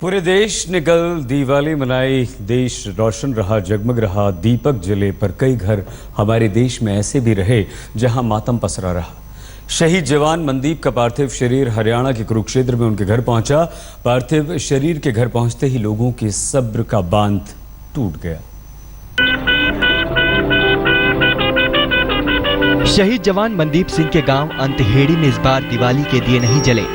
पूरे देश ने कल दिवाली मनाई। देश रोशन रहा, जगमग रहा, दीपक जले, पर कई घर हमारे देश में ऐसे भी रहे जहां मातम पसरा रहा। शहीद जवान मनदीप का पार्थिव शरीर हरियाणा के कुरुक्षेत्र में उनके घर पहुंचा। पार्थिव शरीर के घर पहुंचते ही लोगों के सब्र का बांध टूट गया। शहीद जवान मनदीप सिंह के गांव अंतहेड़ी में इस बार दिवाली के दिए नहीं जले,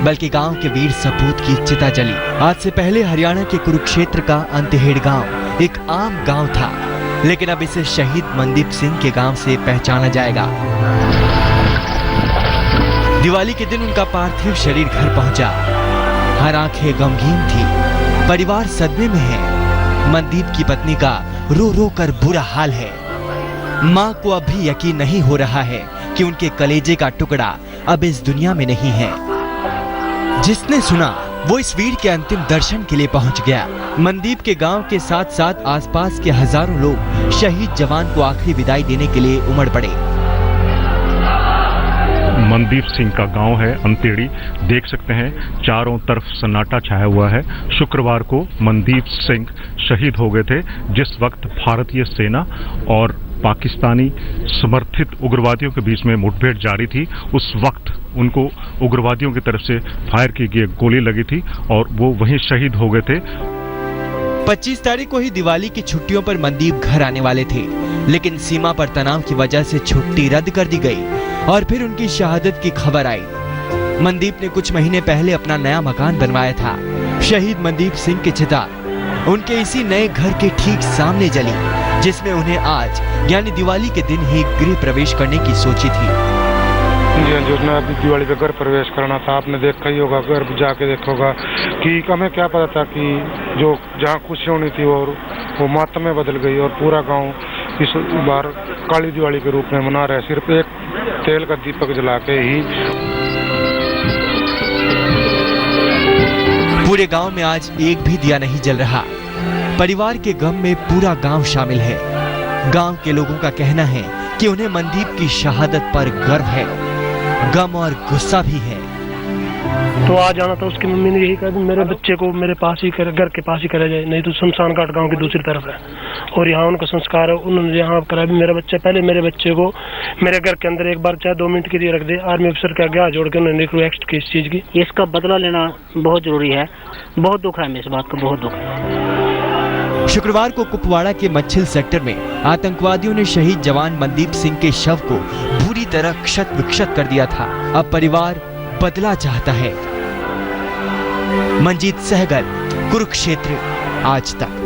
बल्कि गांव के वीर सपूत की चिता जली। आज से पहले हरियाणा के कुरुक्षेत्र का अंतहेड़ गांव एक आम गांव था, लेकिन अब इसे शहीद मनदीप सिंह के गांव से पहचाना जाएगा। दिवाली के दिन उनका पार्थिव शरीर घर पहुंचा। हर आंखें गमगीन थी, परिवार सदमे में है। मनदीप की पत्नी का रो रो कर बुरा हाल है। मां को अब भी यकीन नहीं हो रहा है कि उनके कलेजे का टुकड़ा अब इस दुनिया में नहीं है। जिसने सुना वो इस वीर के अंतिम दर्शन के लिए पहुंच गया। मनदीप के गांव के साथ साथ आसपास के हजारों लोग शहीद जवान को आखिरी विदाई देने के लिए उमड़ पड़े। मनदीप सिंह का गांव है अंतेड़ी। देख सकते हैं चारों तरफ सन्नाटा छाया हुआ है। शुक्रवार को मनदीप सिंह शहीद हो गए थे, जिस वक्त भारतीय सेना और पाकिस्तानी समर्थित उग्रवादियों के बीच में मुठभेड़ जारी थी। उस वक्त उनको उग्रवादियों की तरफ से फायर की गई गोली लगी थी और वो वहीं शहीद हो गए थे। 25 तारीख को ही दिवाली की छुट्टियों पर मनदीप घर आने वाले थे, लेकिन सीमा पर तनाव की वजह से छुट्टी रद्द कर दी गई और फिर उनकी शहादत की खबर आई। मनदीप ने कुछ महीने पहले अपना नया मकान बनवाया था। शहीद मनदीप सिंह की चिता उनके इसी नए घर के ठीक सामने जली, जिसमें उन्हें आज यानी दिवाली के दिन ही गृह प्रवेश करने की सोची थी। जी हाँ, जिसने अभी दिवाली का घर प्रवेश करना था। आपने देखा ही होगा, घर जाके देखोगा कि हमें क्या पता था कि जो जहाँ खुशी होनी थी और वो मातम में बदल गई और पूरा गांव इस बार काली दिवाली के रूप में मना रहा है, सिर्फ एक तेल का दीपक जला के ही। पूरे गांव में आज एक भी दिया नहीं जल रहा। परिवार के गम में पूरा गांव शामिल है। गांव के लोगों का कहना है कि उन्हें मनदीप की शहादत पर गर्व है, गम और गुस्सा भी है। तो आ जाना था, उसकी मम्मी ने यही कहा मेरे बच्चे को मेरे पास ही घर के पास ही करा जाए, नहीं तो शमशान घाट गांव की दूसरी तरफ है और यहाँ उनका संस्कार है। उन्होंने यहाँ करा भी मेरा बच्चा पहले मेरे बच्चे को मेरे घर के अंदर एक बार चाहे 2 मिनट के लिए रख दे। आर्मी अफसर के आगे हाथ जोड़ के उन्होंने रिक्वेस्ट की इस चीज की। इसका बदला लेना बहुत जरूरी है। बहुत दुख है हमें इस बात का, बहुत दुख है। शुक्रवार को कुपवाड़ा के मच्छिल सेक्टर में आतंकवादियों ने शहीद जवान मनदीप सिंह के शव को बुरी तरह क्षत विक्षत कर दिया था। अब परिवार बदला चाहता है। मंजीत सहगल, कुरुक्षेत्र, आज तक।